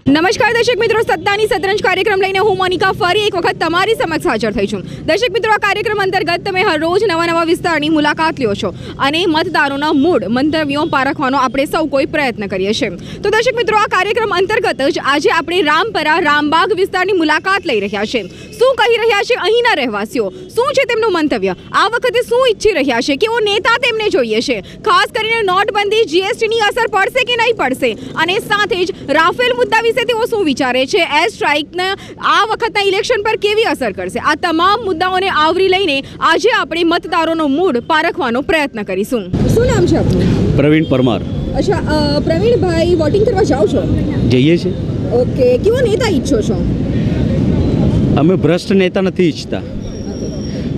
નમસ્કાર દર્શક મિત્રો, સત્તાની શતરંજ કાર્યક્રમ લઈને હું મોનિકા ફરી એક વખત તમારી સમક્ષ હાજર થઈ છું। દર્શક મિત્રો, આ કાર્યક્રમ અંતર્ગત તમે હર રોજ નવા વિસ્તારની મુલાકાત લ્યો છો અને મતદારોના મૂળ મંતવ્યો પારખવાનો આપણે સૌ કોઈ પ્રયત્ન કરીએ છીએ। તો દર્શક મિત્રો, આ કાર્યક્રમ અંતર્ગત જ આજે આપણે રામપરા રામબાગ વિસ્તારની મુલાકાત લઈ રહ્યા છે। શું કહી રહ્યા છે અહીંના રહેવાસીઓ, શું છે તેમનું મંતવ્ય, આ વખતે શું ઈચ્છી રહ્યા છે, કેવો નેતા તેમને જોઈએ છે, ખાસ કરીને નોટબંધી જીએસટીની અસર પડશે કે નહીં પડશે, અને સાથે જ રાફેલ મુદ્દા વિશે તેઓ શું વિચારે છે, એર સ્ટ્રાઇકના આ વખતના ઇલેક્શન પર કેવી અસર કરશે, આ તમામ મુદ્દાઓને આવરી લઈને આજે આપણે મતદારોનો મૂડ પારખવાનો પ્રયત્ન કરીશું। શું નામ છે આપનું? પ્રવીણ પરમાર। અચ્છા પ્રવીણભાઈ, વોટિંગ કરવા જાઓ છો? જઈએ છે। ઓકે, કેવો નેતા ઈચ્છો છો? અમે ભ્રષ્ટ નેતા નથી ઈચ્છતા,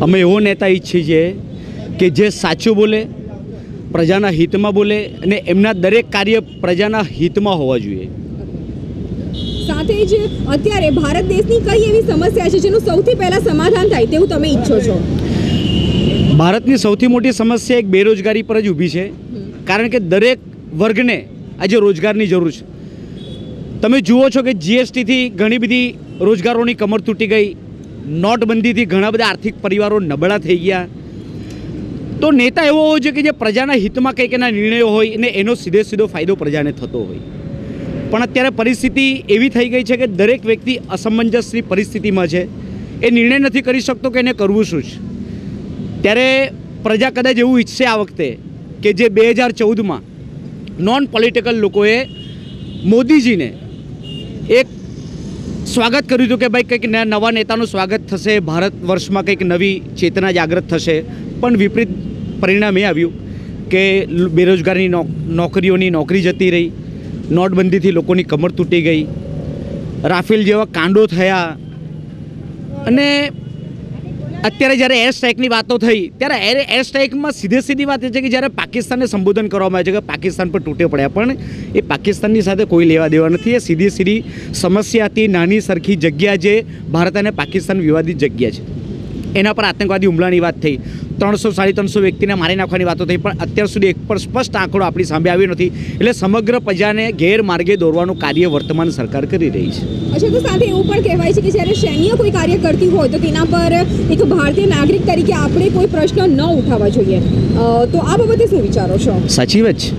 અમે એવો નેતા ઈચ્છીએ છીએ કે જે સાચું બોલે, પ્રજાના હિતમાં બોલે અને એમના દરેક કાર્ય પ્રજાના હિતમાં હોવા જોઈએ। સાથે જ અત્યારે ભારત દેશની કઈ એવી સમસ્યા છે જેનું સૌથી પહેલા સમાધાન થાય તેવું તમે ઈચ્છો છો? ભારતની સૌથી મોટી સમસ્યા એક બેરોજગારી પર જ ઊભી છે, કારણ કે દરેક વર્ગને આજે રોજગારની જરૂર છે। તમે જુઓ છો કે જીએસટીથી ઘણી બધી રોજગારોની કમર તૂટી ગઈ, નોટબંધીથી ઘણા બધા આર્થિક પરિવારો નબળા થઈ ગયા। તો નેતા એવો હોવો જોઈએ કે જે પ્રજાના હિતમાં કંઈક એના નિર્ણયો હોય અને એનો સીધો ફાયદો પ્રજાને થતો હોય। પણ અત્યારે પરિસ્થિતિ એવી થઈ ગઈ છે કે દરેક વ્યક્તિ અસમંજસની પરિસ્થિતિમાં છે, એ નિર્ણય નથી કરી શકતો કે એને કરવું શું છે। ત્યારે પ્રજા કદાચ એવું ઈચ્છશે આ વખતે કે જે 2014માં નોન પોલિટિકલ લોકોએ મોદીજીને એક સ્વાગત કર્યું હતું કે ભાઈ કંઈક નવા નેતાનું સ્વાગત થશે, ભારત વર્ષમાં કંઈક નવી ચેતના જાગૃત થશે, પણ વિપરીત પરિણામ એ આવ્યું કે બેરોજગારની નોકરીઓની નોકરી જતી રહી, નોટબંધીથી લોકોની કમર તૂટી ગઈ, રાફેલ જેવા કાંડો થયા, અને અત્યારે જ્યારે એર સ્ટ્રાઇકની વાતો થઈ ત્યારે એર સ્ટ્રાઇકમાં સીધી વાત એ છે કે જ્યારે પાકિસ્તાનને સંબોધન કરવામાં આવે છે કે પાકિસ્તાન પર તૂટે પડ્યા, પણ એ પાકિસ્તાનની સાથે કોઈ લેવા દેવા નથી। એ સીધી સમસ્યા હતી, નાની સરખી જગ્યા જે ભારત અને પાકિસ્તાન વિવાદિત જગ્યા છે, એના પર આતંકવાદી હુમલાની વાત થઈ, 300-350 વ્યક્તિને મારી નાખવાની વાતો થઈ, પણ અત્યાર સુધી એક પણ સ્પષ્ટ આંકડો આપણી સામે આવ્યો નથી। એટલે સમગ્ર પ્રજાને ગેરમાર્ગે દોરવાનું કાર્ય વર્તમાન સરકાર કરી રહી છે। અચ્છા, તો સાથે એવું પણ કહેવાય છે કે જ્યારે સૈન્ય કોઈ કાર્ય કરતી હોય તો તેના પર એક ભારતીય નાગરિક તરીકે આપણે કોઈ પ્રશ્ન ન ઉઠાવવા જોઈએ, તો આ બાબતે શું વિચારો છો? સાચી વાત છે,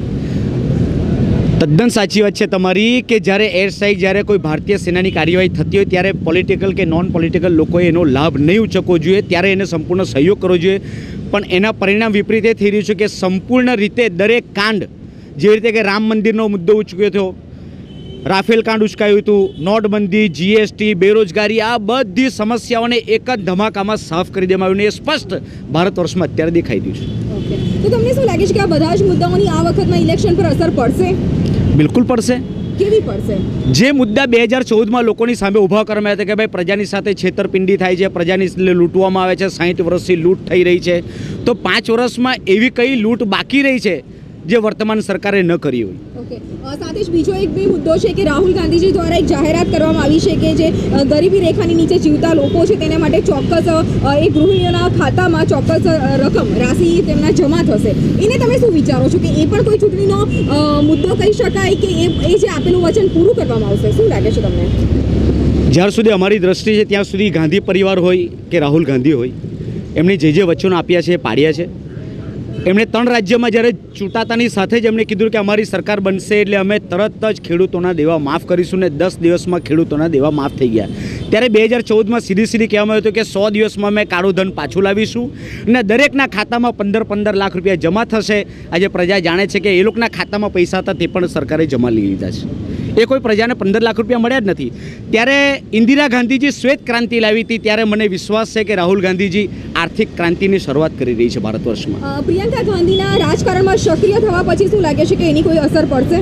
તદ્દન સાચી વાત છે તમારી કે જ્યારે એર સ્ટ્રાઇક, જ્યારે કોઈ ભારતીય સેનાની કાર્યવાહી થતી હોય ત્યારે પોલિટિકલ કે નોન પોલિટિકલ લોકોએ એનો લાભ નહીં ઉચકવો જોઈએ, ત્યારે એને સંપૂર્ણ સહયોગ કરવો જોઈએ। પણ એના પરિણામ વિપરીત એ થઈ રહ્યું છે કે સંપૂર્ણ રીતે દરેક કાંડ, જેવી રીતે કે રામ મંદિરનો મુદ્દો ઉચક્યો હતો, રાફેલ કાંડ ઉચકાયું હતું, નોટબંધી, જીએસટી, બેરોજગારી, આ બધી સમસ્યાઓને એક જ ધમાકામાં સાફ કરી દેવામાં આવ્યું, એ સ્પષ્ટ ભારત વર્ષમાં અત્યારે દેખાઈ રહ્યું છે। તો તમને શું લાગે છે કે આ બધા જ મુદ્દાઓની આ વખતના ઇલેક્શન પર અસર પડશે? બિલકુલ પડશે। કેવી પડશે? જે મુદ્દા 2014માં લોકોની સામે ઊભા કરવામાં આવ્યા હતા કે ભાઈ પ્રજાની સાથે છેતરપિંડી થાય છે, પ્રજાની લૂંટવામાં આવે છે, 60 વર્ષથી લૂંટ થઈ રહી છે, તો 5 વર્ષમાં એવી કઈ લૂંટ બાકી રહી છે જે વર્તમાન સરકારે ન કરી હોય? ઓકે, સાથે જ બીજો એક બી મુદ્દો છે કે રાહુલ ગાંધીજી દ્વારા એક જાહેરાત કરવામાં આવી છે કે જે ગરીબી રેખાની નીચે જીવતા લોકો છે તેના માટે ચોક્કસ એ ગૃહિણીઓના ખાતામાં ચોક્કસ રાશિ તેમના જમા થશે। એને તમે શું વિચારો છો કે એ પણ કોઈ ચૂંટણીનો મુદ્દો કહી શકાય કે એ જે આપેલું વચન પૂરું કરવામાં આવશે? શું લાગે છે તમને? જ્યાર સુધી અમારી દ્રષ્ટિ છે ત્યાં સુધી ગાંધી પરિવાર હોય કે રાહુલ ગાંધી હોય, એમણે જે વચનો આપ્યા છે એ પાડ્યા છે। એમણે 3 રાજ્યમાં જ્યારે ચૂંટાતાની સાથે જ એમણે કીધું કે અમારી સરકાર બનશે એટલે અમે તરત જ ખેડૂતોના દેવા માફ કરીશું, ને 10 દિવસમાં ખેડૂતોના દેવા માફ થઈ ગયા। ત્યારે 2014માં સીધી કહેવામાં આવ્યું હતું કે 100 દિવસમાં અમે કાળું ધન પાછું લાવીશું અને દરેકના ખાતામાં 15 લાખ રૂપિયા જમા થશે। આજે પ્રજા જાણે છે કે એ લોકોના ખાતામાં પૈસા હતા તે પણ સરકારે જમા લઈ લીધા છે, એ કોઈ પ્રજાને 15 લાખ રૂપિયા મળ્યા જ નથી। ત્યારે ઇન્દિરા ગાંધીજી શ્વેત ક્રાંતિ લાવી હતી, ત્યારે મને વિશ્વાસ છે કે રાહુલ ગાંધીજી આર્થિક ક્રાંતિની શરૂઆત કરી રહી છે ભારત વર્ષમાં। પ્રિયંકા ગાંધીના રાજકારણમાં સક્રિય થવા પછી શું લાગે છે કે એની કોઈ અસર પડશે?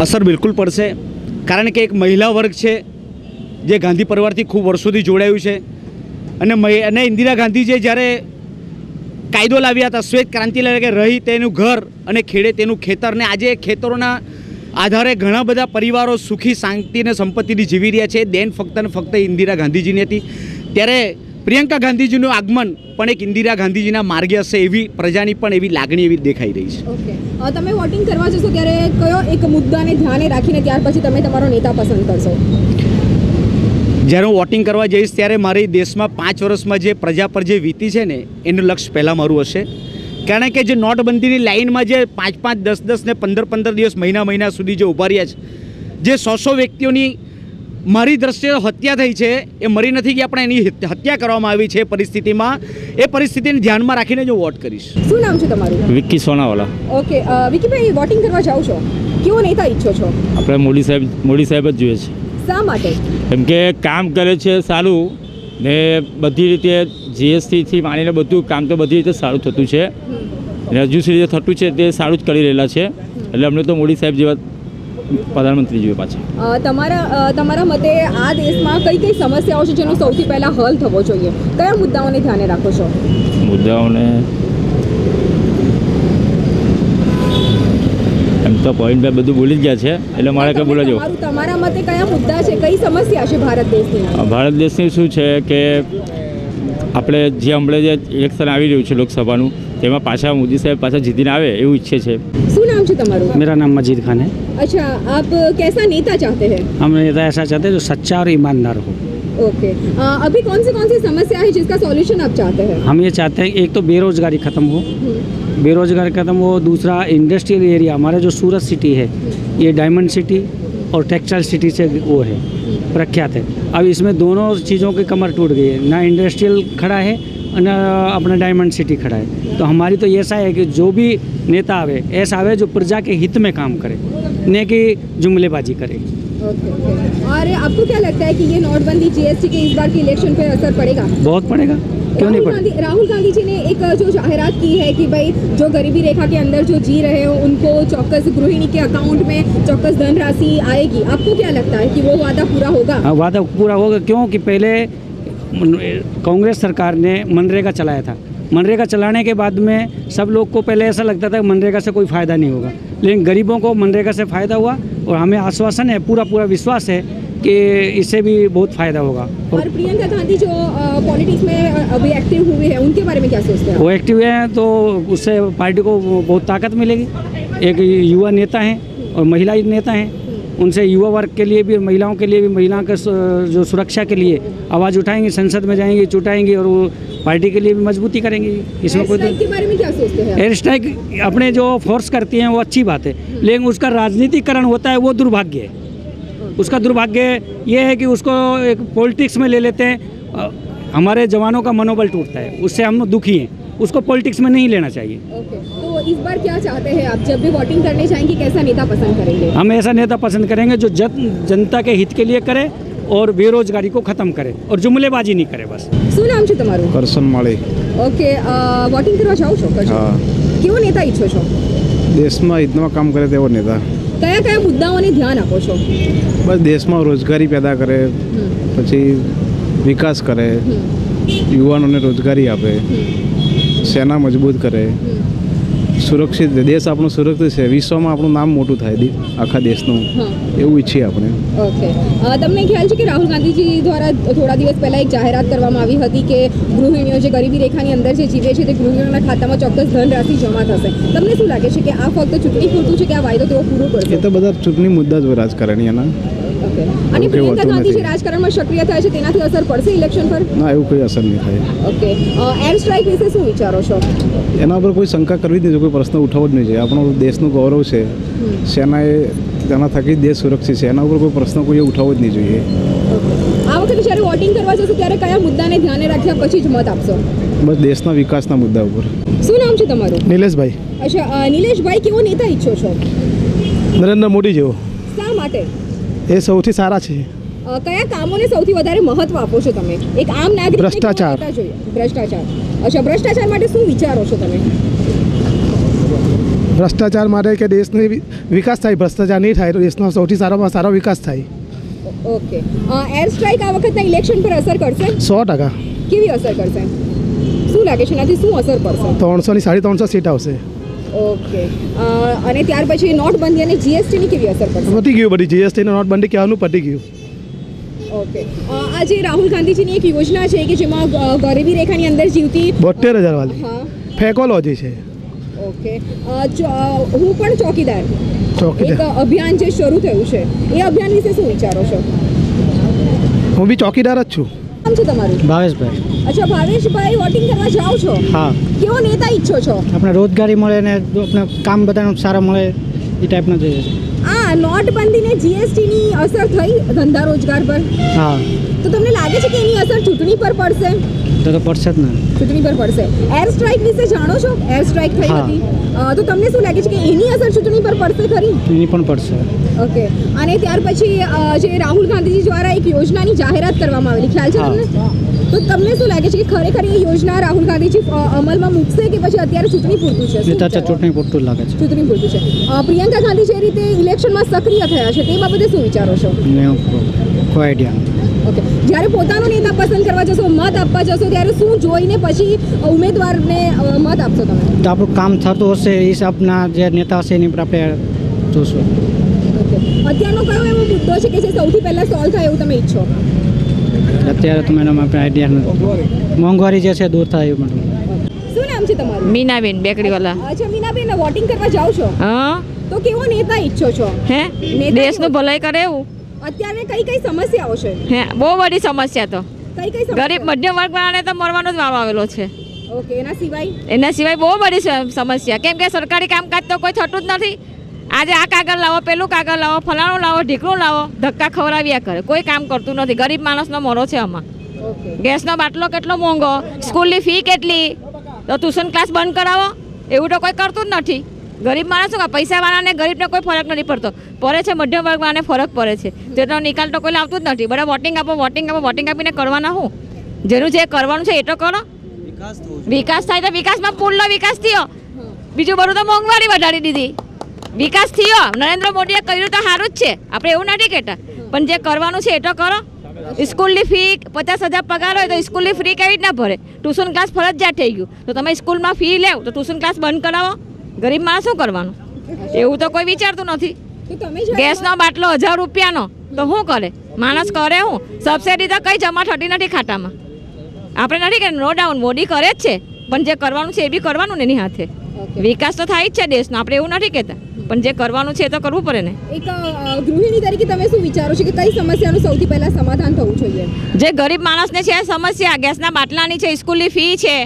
અસર બિલકુલ પડશે, કારણ કે એક મહિલા વર્ગ છે જે ગાંધી પરિવારથી ખૂબ વર્ષોથી જોડાયું છે, અને ઇન્દિરા ગાંધીજીએ જ્યારે કાયદો લાવ્યા હતા, શ્વેત ક્રાંતિ લાવી કે રહી તેનું ઘર અને ખેડે તેનું ખેતર, ને આજે ખેતરોના આધારે ઘણા બધા પરિવારો સુખી શાંતિ અને સંપત્તિથી જીવી રહ્યા છે, દેન ફક્ત ને ફક્ત ઇન્દિરા ગાંધીજીની હતી। ત્યારે પ્રિયંકા ગાંધીજીનું આગમન પણ એક ઇન્દિરા ગાંધીજીના માર્ગે હશે એવી પ્રજાની પણ એવી લાગણી એવી દેખાઈ રહી છે. ઓકે, તમે વોટિંગ કરવા જશો ત્યારે કયો એક મુદ્દાને ધ્યાને રાખીને ત્યાર પછી તમે તમારો નેતા પસંદ કરશો? જ્યારે હું વોટિંગ કરવા જઈશ ત્યારે મારી દેશમાં 5 વર્ષમાં જે પ્રજા પર જે વીતી છે ને એનું લક્ષ્ય પહેલાં મારું હશે. કારણ કે જે નોટબંધીની લાઇનમાં જે 5-5, 10-10 ને 15-15 દિવસ મહિના સુધી જે ઊભા રહ્યા છે, જે 100 વ્યક્તિઓની મારી દ્રષ્ટિએ હત્યા થઈ છે, એ મરી નથી ગયા પણ એની હત્યા કરવામાં આવી છે પરિસ્થિતિમાં, એ પરિસ્થિતિને ધ્યાનમાં રાખીને જ હું વોટ કરીશ. શું નામ છે તમારું? વિક્કી સોનાવાલા. ઓકે, વિક્કીભાઈ, વોટિંગ કરવા જાઓ છો, કેવો નેતા ઈચ્છો છો? આપણે મોદી સાહેબ જ જોઈએ છે. શા માટે? કેમ કે કામ કરે છે સારું, ને બધી રીતે જીએસટીથી માંડીને બધું કામ તો બધી રીતે સારું થતું છે, અને હજુ સુધી જે થતું છે તે સારું જ કરી રહેલા છે. એટલે અમને તો મોદી સાહેબ જેવા પ્રધાનમંત્રી જોઈએ પાછા. તમારા મતે આ દેશમાં કઈ કઈ સમસ્યાઓ છે જેનો સૌથી પહેલા હલ થવો જોઈએ? કયા મુદ્દાઓને ધ્યાને રાખો છો? મુદ્દાઓને એમ તો પોઈન્ટ પર બધું બોલી જ ગયા છે, એટલે મારે કંઈ બોલા જવું. તમારા મતે કયા મુદ્દા છે, કઈ સમસ્યા છે ભારત દેશની? ભારત દેશની શું છે કે આપણે જે હમણાં જે ઇલેક્શન આવી રહ્યું છે લોકસભાનું, તેમાં પાછા મોદી સાહેબ પાછા જીતીને આવે એવું ઈચ્છે છે. શું નામ છે તમારું? मेरा नाम मजीद खान है. अच्छा, आप कैसा नेता चाहते हैं? हम नेता ऐसा चाहते हैं जो सच्चा और ईमानदार हो. ओके, अभी कौन सी समस्या है जिसका सॉल्यूशन आप चाहते हैं? हम ये चाहते हैं एक तो बेरोजगारी ख़त्म हो, बेरोजगारी ख़त्म हो. दूसरा इंडस्ट्रियल एरिया, हमारा जो सूरत सिटी है ये डायमंड सिटी और टेक्सटाइल सिटी से वो है, प्रख्यात है. अब इसमें दोनों चीज़ों की कमर टूट गई है, ना इंडस्ट्रियल खड़ा है और अपना डायमंड सिटी खड़ा है. तो हमारी तो ऐसा है कि जो भी नेता आवे ऐसा आवे जो प्रजा के हित में काम करे, न कि जुमलेबाजी करे. ओके, और आपको क्या लगता है कि ये नोटबंदी जीएसटी के इस बार के इलेक्शन पे असर पड़ेगा? बहुत पड़ेगा, क्यों नहीं पड़ेगा. राहुल गांधी जी ने एक जो जाहिरात की है कि भाई जो गरीबी रेखा के अंदर जो जी रहे हो उनको चौक्कस गृहिणी के अकाउंट में चौक्कस धनराशि आएगी. आपको क्या लगता है कि वो वादा पूरा होगा? हाँ, वादा पूरा होगा. क्यों कि पहले कांग्रेस सरकार ने मनरेगा चलाया था. मनरेगा चलाने के बाद में सब लोग को पहले ऐसा लगता था कि मनरेगा से कोई फ़ायदा नहीं होगा, लेकिन गरीबों को मनरेगा से फ़ायदा हुआ और हमें आश्वासन है, पूरा विश्वास है कि इससे भी बहुत फ़ायदा होगा. और प्रियंका गांधी जो पॉलिटिक्स में अभी एक्टिव हुए हैं उनके बारे में क्या सोचते हैं? वो एक्टिव हैं तो उससे पार्टी को बहुत ताकत मिलेगी. एक युवा नेता हैं और महिला नेता हैं, उनसे युवा वर्ग के लिए भी, महिलाओं के लिए भी, महिलाओं के जो सुरक्षा के लिए आवाज़ उठाएंगी, संसद में जाएंगी, चुटाएंगी और वो पार्टी के लिए भी मजबूती करेंगी. इसमें कोई के बारे में क्या सोचते हैं? एयर स्ट्राइक अपने जो फोर्स करती हैं वो अच्छी बात है, लेकिन उसका राजनीतिकरण होता है वो दुर्भाग्य है. उसका दुर्भाग्य ये है कि उसको एक पॉलिटिक्स में ले लेते हैं. हमारे जवानों का मनोबल टूटता है, उससे हम दुखी हैं. उसको पॉलिटिक्स में नहीं लेना चाहिए. ओके, तो इस बार क्या चाहते हैं आप? जब भी वोटिंग करने जाएंगे कैसा नेता पसंद करेंगे? हम ऐसा नेता पसंद करेंगे जो जनता के हित के लिए करे और बेरोजगारी को खत्म करे और जुमलेबाजी नहीं करे. बस. શું નામ છે તમારું? કરશન માળી. ઓકે, વોટિંગ કરવા જાઓ છો? હા. કેવો નેતા ઈચ્છો છો? દેશમાં હિતમાં કામ કરે તેવો નેતા. કયા કયા મુદ્દાઓને ધ્યાન આપો છો? બસ દેશમાં રોજગારી પેદા કરે, પછી વિકાસ કરે, યુવાનોને રોજગારી આપે, સેના મજબૂત કરે, સુરક્ષિત દેશ આપણો સુરક્ષિત છે, વિશ્વમાં આપણું નામ મોટું થાય આખા દેશનું, એવું ઈચ્છીએ આપણે. ઓકે, તમને ખ્યાલ છે કે રાહુલ ગાંધીજી દ્વારા થોડા દિવસ પહેલાં એક જાહેરાત કરવામાં આવી હતી કે ગૃહિણીઓ જે ગરીબી રેખાની અંદર જે જીવે છે તે ગૃહિણીઓના ખાતામાં ચોક્કસ ધનરાશિ જમા થશે. તમને શું લાગે છે કે આ ફક્ત ચૂંટણી પૂરતું છે કે આ વાયદો તેઓ પૂરો કરશે? એ તો બધા ચૂંટણી મુદ્દા જ હોય રાજકારણીઓના. ઓકે, અને પ્રિયંકા ગાંધી જે રાજકારણમાં સક્રિય થાય છે તેનાથી અસર પડશે ઇલેક્શન પર? ના, એવું કોઈ અસર નહીં થાય. ઓકે, એર સ્ટ્રાઇક વિશે શું વિચારો છો? એના પર કોઈ શંકા કરવી જ નહીં, કોઈ પ્રશ્ન ઉઠાવવો જ નહીં જોઈએ. આપણો દેશનું ગૌરવ છે, સેનાએ તેના થકી દેશ સુરક્ષિત છે, એના ઉપર કોઈ પ્રશ્ન કોઈ ઉઠાવવો જ નહીં જોઈએ. આ વખતે જ્યારે વોટિંગ કરવા જશો ત્યારે કયા મુદ્દાને ધ્યાને રાખ્યા પછી જ મત આપશો? બસ દેશના વિકાસના મુદ્દા ઉપર. શું નામ છે તમારું? નિલેશભાઈ. અચ્છા, નિલેશભાઈ, કેવો નેતા ઈચ્છો છો? નરેન્દ્ર મોદી જેવો. શા માટે? એ સૌથી સારા છે. કયા કામોને સૌથી વધારે મહત્વ આપો છો તમે એક આમ નાગરિક? ભ્રષ્ટાચાર. ભ્રષ્ટાચાર. અચ્છા, ભ્રષ્ટાચાર માટે શું વિચારો છો તમે? ભ્રષ્ટાચાર માટે કે દેશનો વિકાસ થાય, ભ્રષ્ટાચાર નહીં થાય તો દેશનો સૌથી સારામાં સારો વિકાસ થાય. ઓકે, એર સ્ટ્રાઇક આ વખતના ઇલેક્શન પર અસર કરશે? 100%. કેવી અસર કરશે? શું લાગે છે એનાથી શું અસર પડશે? 300 ની 350 સીટ આવશે. ઓકે, અને ત્યાર પછી નોટબંધી અને જીએસટીની કેવી અસર પડશે? પતી ગયું, બધી જીએસટી અને નોટબંધી કહેવાનું પતી ગયું. ઓકે આ જે રાહુલ ગાંધીજીની એક યોજના છે કે જેમાં ગરીબી રેખાની અંદર જીવતી 72,000 વાળી હા ફેકોલોજી છે. ઓકે હું પણ ચોકીદાર ચોકીદાર. એક અભિયાન જે શરૂ થયું છે એ અભિયાન વિશે શું વિચારો છો? હું બી ચોકીદાર જ છું. નામ છે તમારું? ભાવેશભાઈ. અચ્છા ભાવેશભાઈ, વોટિંગ કરવા જાઓ છો? હા. કેવો નેતા ઈચ્છો છો? આપણે રોજગારી મળે ને આપણે કામ બધાનું સારા મળે એ ટાઈપના જોઈએ છે. આ નોટબંધીને જીએસટીની અસર થઈ ધંધા રોજગાર પર, હા તો તમને લાગે છે કે એની અસર ચૂંટણી પર પડશે? તો પડશે જ ને. ચૂંટણી પર પડશે. એર સ્ટ્રાઇક વિશે જાણો છો? એર સ્ટ્રાઇક થઈ હા. હતી, તો તમને શું લાગે છે કે એની અસર ચૂંટણી પર પડશે ખરી? એની પણ પડશે. ઓકે. અને ત્યાર પછી જે રાહુલ ગાંધીજી દ્વારા એક યોજનાની જાહેરાત કરવામાં આવેલી, ખ્યાલ છે તમને? તો તમને શું લાગે છે કે ખરેખર એ યોજના રાહુલ ગાંધીજી અમલમાં મૂકશે કે પછી અત્યારે ચૂંટણી પૂરતું છે? એ તો ચૂંટણી પૂરતું જ લાગે છે. ચૂંટણી પૂરતું છે. પ્રિયંકા ગાંધી જે રીતે ઇલેક્શનમાં સક્રિય થયા છે તે બાબતે શું વિચારો છો? કોઈ આઈડિયા નથી. ઓકે. જ્યારે પોતાનો નેતા પસંદ કરવા જશો, મત આપવા જશો, ત્યારે શું જોઈને પછી ઉમેદવારને મત આપશો તમે? તો આપણું કામ થતું હશે એ હિસાબના જે નેતા હશે એની પર આપણે જોશું. ઓકે. અત્યારનો કયો એવો મુદ્દો છે કે જે સૌથી પહેલાં સોલ્વ થાય એવું તમે ઈચ્છો? અત્યારે તો મેડમ આપણે આઈડિયા નથી. મોંઘવારી જે છે દૂર થાય એવું મેડમ. શું નામ છે તમારું? મીનાબેન બેકરીવાલા. અચ્છા મીનાબેન, વોટિંગ કરવા જાઓ છો હા તો કેવો નેતા ઈચ્છો છો? હે નેતા દેશનું ભલાઈ કરે એવું અત્યારે કઈ કઈ સમસ્યાઓ છે? હે બહુ બધી સમસ્યા તો કઈ કઈ સમસ્યા? ગરીબ મધ્યમ વર્ગવાળાને તો મરવાનો જ વારો આવેલો છે. ઓકે. એના સિવાય એના સિવાય બહુ બધી સમસ્યા, કેમ કે સરકારી કામકાજ તો કોઈ થતું જ નથી. આજે આ કાગળ લાવો, પેલું કાગળ લાવો, ફલાણું લાવો, ઢીકણું લાવો, ધક્કા ખવડાવ્યા કરે, કોઈ કામ કરતું નથી. ગરીબ માણસનો મોરો છે આમાં. ઓકે. ગેસનો બાટલો કેટલો મોંઘો, સ્કૂલની ફી કેટલી, તો ટ્યુશન ક્લાસ બંધ કરાવો, એવું તો કોઈ કરતું જ નથી. ગરીબ માણસ શું, પૈસાવાળાને ગરીબને કોઈ ફરક નથી પડતો. પડે છે મધ્યમ વર્ગવાળાને ફરક પડે છે. તેનો નિકાલ તો કોઈ લાવતું જ નથી. બધા વોટિંગ આપો, વોટિંગ આપો, વોટિંગ આપીને કરવાના હું? જેનું જે કરવાનું છે એ તો કરો. વિકાસ થાય તો વિકાસમાં પુલનો વિકાસ થયો, બીજું બધું તો મોંઘવારી વધારી દીધી. વિકાસ થયો, નરેન્દ્ર મોદીએ કર્યું તો સારું જ છે, આપણે એવું નથી કહેતા, પણ જે કરવાનું છે એ તો કરો. સ્કૂલની ફી 50,000 પગાર હોય તો સ્કૂલની ફી કેવી રીતના ભરે? ટ્યુશન ક્લાસ ફરજિયાત થઈ ગયું, તો તમે સ્કૂલમાં ફી લેવ તો ટ્યુશન ક્લાસ બંધ કરાવો. ગરીબ માણસ શું કરવાનું? એવું તો કોઈ વિચારતું નથી. તો તમે જ્યારે ગેસનો બાટલો 1000 રૂપિયાનો તો શું કરે માણસ? કરે હું? સબસિડી તો કંઈ જમા થતી નથી ખાતામાં. આપણે નથી કે નો ડાઉન મોદી કરે જ છે, પણ જે કરવાનું છે એ બી કરવાનું ને એની હાથે. વિકાસ તો થાય જ છે દેશનો, આપણે એવું નથી કહેતા, પણ જે કરવાનું છે એ તો કરવું પડે ને. એક ગૃહિણી તરીકે તમે શું વિચારો છો કે કઈ સમસ્યાનું સૌથી પહેલા સમાધાન થવું જોઈએ? જે ગરીબ માણસને છે સમસ્યા, ગેસના બાટલાની છે, સ્કૂલની ફી છે,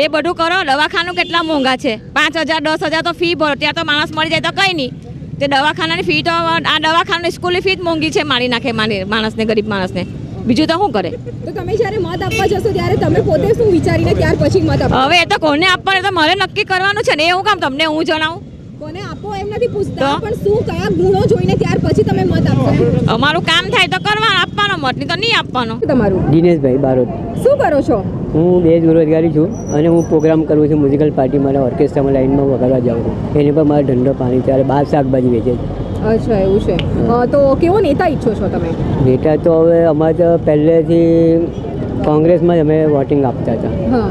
એ બધું કરો. દવાખાનું કેટલા મોંઘા છે, 5,000 10,000 તો ફી ભરો, ત્યાં તો માણસ મળી જાય તો કંઈ નહીં. તે દવાખાનાની ફી તો આ દવાખાનાની સ્કૂલની ફી જ મોંઘી છે, મારી નાખે માણસને, ગરીબ માણસને. બીજું તો શું કરે? તો તમે જ્યારે મત આપવા જશો ત્યારે તમે પોતે શું વિચારીને ત્યાર પછી મત આપો? હવે એ તો કોને આપવાનું તો મારે નક્કી કરવાનું છે ને, એ હું કામ તમને હું જણાવું? કોને આપો એમ નથી પૂછતા, તો? પણ શું કયા ગુણો જોઈને ત્યાર પછી તમે મત આપશો? અમારું કામ થાય તો કરવાનો, આપવાનો મત, નહીં તો નહીં આપવાનો. તમારું દિનેશભાઈ બારોટ. શું કરો છો? હું બેરોજગારી છું અને હું પ્રોગ્રામ કરું છું મ્યુઝિકલ પાર્ટી, મારા ઓર્કેસ્ટ્રામાં લાઈનમાં વગાડવા જાઉં છું. એની પર મારો ધંધો પાણી ચાલે, બહાર શાકભાજી વેચે છે. અચ્છા એવું છે. તો કેવો નેતા ઈચ્છો છો તમે? નેતા તો હવે અમારે તો પહેલેથી કોંગ્રેસમાં જ અમે વોટિંગ આપતા હતા. હા,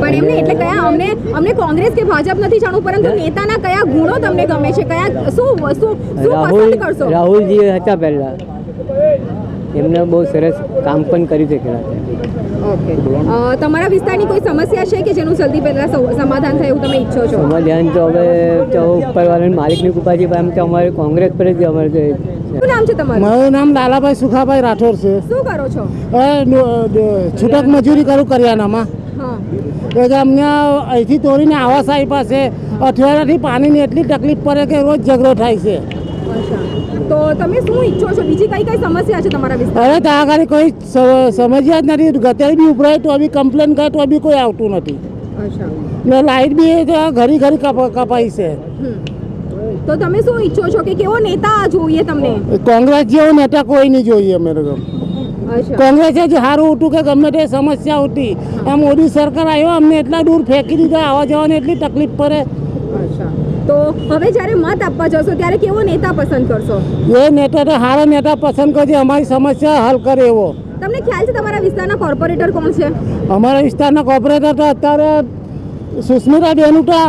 પણ એમને એટલે કયા અમને કોંગ્રેસ કે ભાજપ નથી જાણવું, પરંતુ નેતાના કયા ગુણો તમને ગમે છે, કયા શું પસંદ કરશો? રાહુલજી હતા પહેલાં, એમને બહુ સરસ કામ પણ કર્યું છે ખેડા. ઓકે. તમારા વિસ્તારની કોઈ સમસ્યા છે કે જેનું જલ્દી પહેલા સમાધાન થાય એવું તમે ઈચ્છો છો? સમાધાન તો હવે તો ઉપરવાળાની માલિકની કૃપાથી એમ તો અમારે કોંગ્રેસ પર જ અમારે. શું નામ છે તમારું? મારું નામ લાલાભાઈ સુખાભાઈ રાઠોડ છે. શું કરો છો? છૂટક મજૂરી કરું કરિયાણામાં. હા. એટલે અમને અહીંથી તોડીને આવાસ આપ્યા છે. અઠવાડિયાથી પાણીની એટલી તકલીફ પડે કે રોજ ઝઘડો થાય છે. અચ્છા, તો તમે શું ઈચ્છો છો? બીજી કઈ કઈ સમસ્યા છે તમારા વિસ્તારમાં? હવે ત્યાં આગળ કોઈ સમજ્યા જ નથી. ગતેરી બી ઉભરાય તો બી કમ્પ્લેન કરે તો બી કોઈ આવતું નથી. અચ્છા, ને લાઇટ બી ઘડી ઘડી કપાઈ છે. તો તમે શું ઈચ્છો છો કે કેવો નેતા જોઈએ તમને? કોંગ્રેસ જેવો નેતા કોઈ નહીં જોઈએ અમે લોકો. અચ્છા, કોંગ્રેસે જ સારું ઉઠું કે ગમે તે સમસ્યા ઉઠી, આ મોદી સરકાર આવ્યો અમને એટલા દૂર ફેંકી દીધા, આવવા જવાની એટલી તકલીફ પડે. અચ્છા, તો હવે જ્યારે મત આપવા જશો ત્યારે કેવો નેતા પસંદ કરશો? એ નેતા તો સારો નેતા પસંદ કરજે, અમારી સમસ્યા હલ કરે એવો. તમને ખ્યાલ છે તમારા વિસ્તારના કોર્પોરેટર કોણ છે? અમારા વિસ્તારના કોર્પોરેટર તો અત્યારે સુસ્મિતા બેનુટા,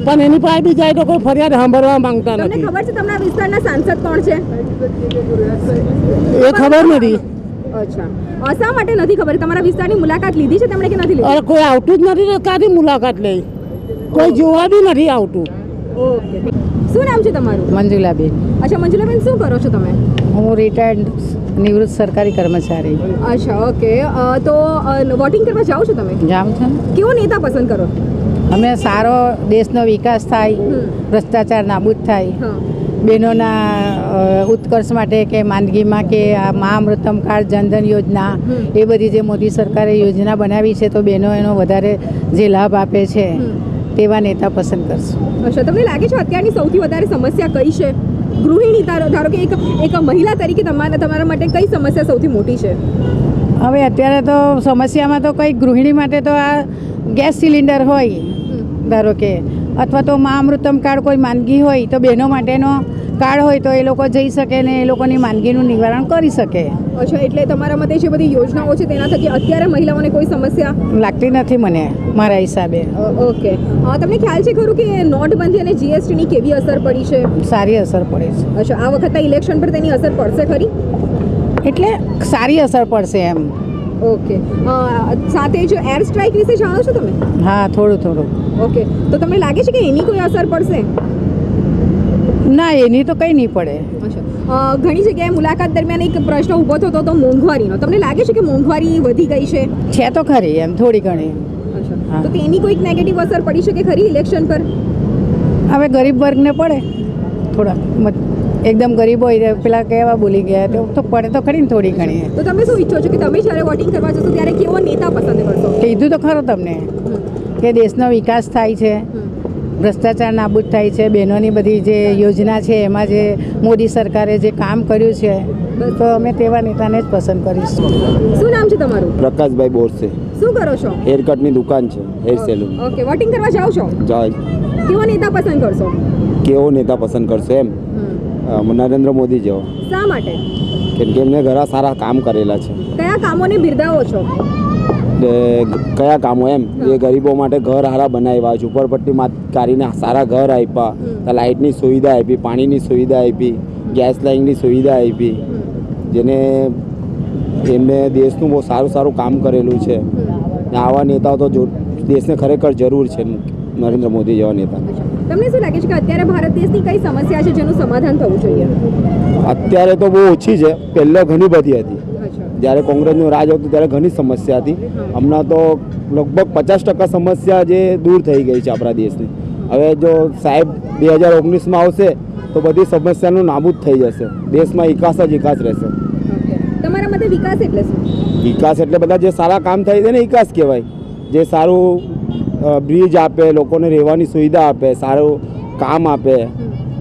પણ એની પાસે બી જાય તો કોઈ ફરિયાદ સાંભળવા માંગતા તમને નથી. ખબર છે તમારા વિસ્તારના સાંસદ કોણ છે? એ ખબર નથી. અચ્છા શા માટે નથી ખબર? તમારા વિસ્તારની મુલાકાત લીધી છે તેમણે કે નથી લીધી? અરે કોઈ આવતું જ નથી, કાથી મુલાકાત લઈ, કોઈ જોવા બી નથી આવતું. ઓકે, શું નામ છે તમારું? મંજુલાબેન. અચ્છા મંજુલાબેન, શું કરો છો તમે? હું રિટાયર્ડ નિવૃત્ત સરકારી કર્મચારી. અચ્છા ઓકે, તો વોટિંગ કરવા જાઓ છો તમે? જામ છે ને. કેવો નેતા પસંદ કરો? અમે સારો દેશનો વિકાસ થાય, ભ્રષ્ટાચાર નાબૂદ થાય, બહેનોના ઉત્કર્ષ માટે કે માંદગીમાં કે આ મહાઅમૃતમ કાર્ડ, જનધન યોજના, એ બધી જે મોદી સરકારે યોજના બનાવી છે તો બહેનો એનો વધારે જે લાભ આપે છે તેવા નેતા પસંદ કરશું. અચ્છા, તમને લાગે છે અત્યારની સૌથી વધારે સમસ્યા કઈ છે? ગૃહિણી ધારો કે એક મહિલા તરીકે તમારા માટે કઈ સમસ્યા સૌથી મોટી છે? હવે અત્યારે તો સમસ્યામાં તો કંઈ ગૃહિણી માટે તો આ ગેસ સિલિન્ડર હોય ધારો કે, અથવા તો મહાઅમૃતમ કાર્ડ કોઈ માંદગી હોય તો બહેનો માટેનો કાર્ડ હોય તો એ લોકો જઈ શકે ને એ લોકોની માંદગીનું નિવારણ કરી શકે. અચ્છા, એટલે તમારા મતે જે બધી યોજનાઓ છે તેના થકી અત્યારે મહિલાઓને કોઈ સમસ્યા લાગતી નથી મને મારા હિસાબે. ઓકે, તમને ખ્યાલ છે ખરું કે નોટબંધી અને જીએસટીની કેવી અસર પડી છે? સારી અસર પડે છે. અચ્છા, આ વખતના ઇલેક્શન પર તેની અસર પડશે ખરી? એટલે સારી અસર પડશે એમ. ઓકે, સાથે જ એર સ્ટ્રાઇક વિશે જાણો છો તમે? હા, થોડું થોડું. ઓકે, તો તમને લાગે છે કે એની કોઈ અસર પડશે? ના, એની તો કંઈ નહીં પડે. અચ્છા, ઘણી જગ્યાએ મુલાકાત દરમિયાન એક પ્રશ્ન ઊભો થતો હતો મોંઘવારીનો. તમને લાગે છે કે મોંઘવારી વધી ગઈ છે? છે તો ખરી એમ, થોડી ઘણી. અચ્છા, તો તેની કોઈક નેગેટિવ અસર પડી શકે ખરી ઇલેક્શન પર? હવે ગરીબ વર્ગને પડે થોડા, એકદમ ગરીબ હોય પેલા કેવા બોલી ગયા તો પડે તો ખરી ને થોડી ઘણી. તો તમે શું ઈચ્છો છો કે તમે જ્યારે વોટિંગ કરવા જશો ત્યારે કેવો નેતા પસંદ કરશો? કીધું તો ખરો તમને કે દેશનો વિકાસ થાય છે, ભ્રષ્ટાચાર નાબૂદ થાય છે, બહેનોની બધી જે યોજના છે એમાં જે મોદી સરકારે જે કામ કર્યું છે તો અમે તેવા નેતાને જ પસંદ કરીશું. શું નામ છે તમારું? પ્રકાશભાઈ બોરસે. શું કરો છો? હેર કટની દુકાન છે, હેર સેલૂન. ઓકે, વોટિંગ કરવા જાઓ છો? જાય. કેવો નેતા પસંદ કરશો? કેવો નેતા પસંદ કરશો એમ? નરેન્દ્ર મોદી જેવો. શા માટે? કેમ કે એમને ઘણા સારા કામ કરેલા છે. કયા કામોને બિરદાવો છો? કયા કામો એમ? એ ગરીબો માટે ઘર સારા બનાવ્યા, ઝુંપડપટ્ટીમાં કાઢીને સારા ઘર આપ્યા, લાઇટની સુવિધા આપી, પાણીની સુવિધા આપી, ગેસ લાઇનની સુવિધા આપી, જેને એમને દેશનું બહુ સારું સારું કામ કરેલું છે. આવા નેતાઓ તો દેશને ખરેખર જરૂર છે, નરેન્દ્ર મોદી જેવા નેતા. તમને શું લાગે છે કે અત્યારે ભારત દેશની કઈ સમસ્યા છે જેનું સમાધાન થવું જોઈએ? અત્યારે તો બહુ ઓછી છે, પહેલાં ઘણી બધી હતી. જ્યારે કોંગ્રેસનું રાજ હતું ત્યારે ઘણી સમસ્યા હતી. હમણાં તો લગભગ 50% સમસ્યા જે દૂર થઈ ગઈ છે આપણા દેશની. હવે જો સાહેબ 2019માં આવશે તો બધી સમસ્યાનું નાબૂદ થઈ જશે, દેશમાં વિકાસ જ વિકાસ રહેશે. તમારા મતે વિકાસ એટલે શું? વિકાસ એટલે બધા જે સારા કામ થાય છે ને વિકાસ કહેવાય. જે સારું બ્રિજ આપે, લોકોને રહેવાની સુવિધા આપે, સારું કામ આપે,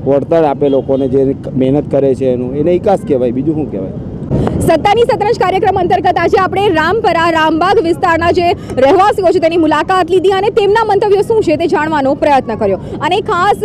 વળતર આપે લોકોને જે મહેનત કરે છે એનું, એને વિકાસ કહેવાય. બીજું શું કહેવાય? સત્તાની સતરંજ કાર્યક્રમ અંતર્ગત આજે આપણે રામપરા રામબાગ વિસ્તારના જે રહેવાસીઓ છે તેની મુલાકાત લીધી અને તેમના મંતવ્યો શું છે તે જાણવાનો પ્રયત્ન કર્યો. અને ખાસ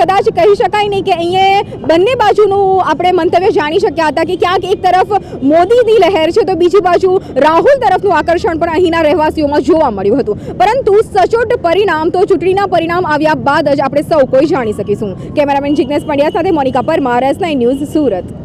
કદાચ કહી શકાય નહીં કે અહીંયા બંને બાજુનું આપણે મંતવ્ય જાણી શક્યા હતા કે ક્યાંક એક તરફ મોદીની લહેર છે તો બીજી બાજુ રાહુલ તરફનું આકર્ષણ પણ અહીંના રહેવાસીઓમાં જોવા મળ્યું હતું. પરંતુ સચોટ પરિણામ તો ચૂંટણીના પરિણામ આવ્યા બાદ જ આપણે સૌ કોઈ જાણી શકીશું. કેમેરામેન જિગ્નેશ પંડ્યા સાથે Monica Parmar, S9 news, Surat.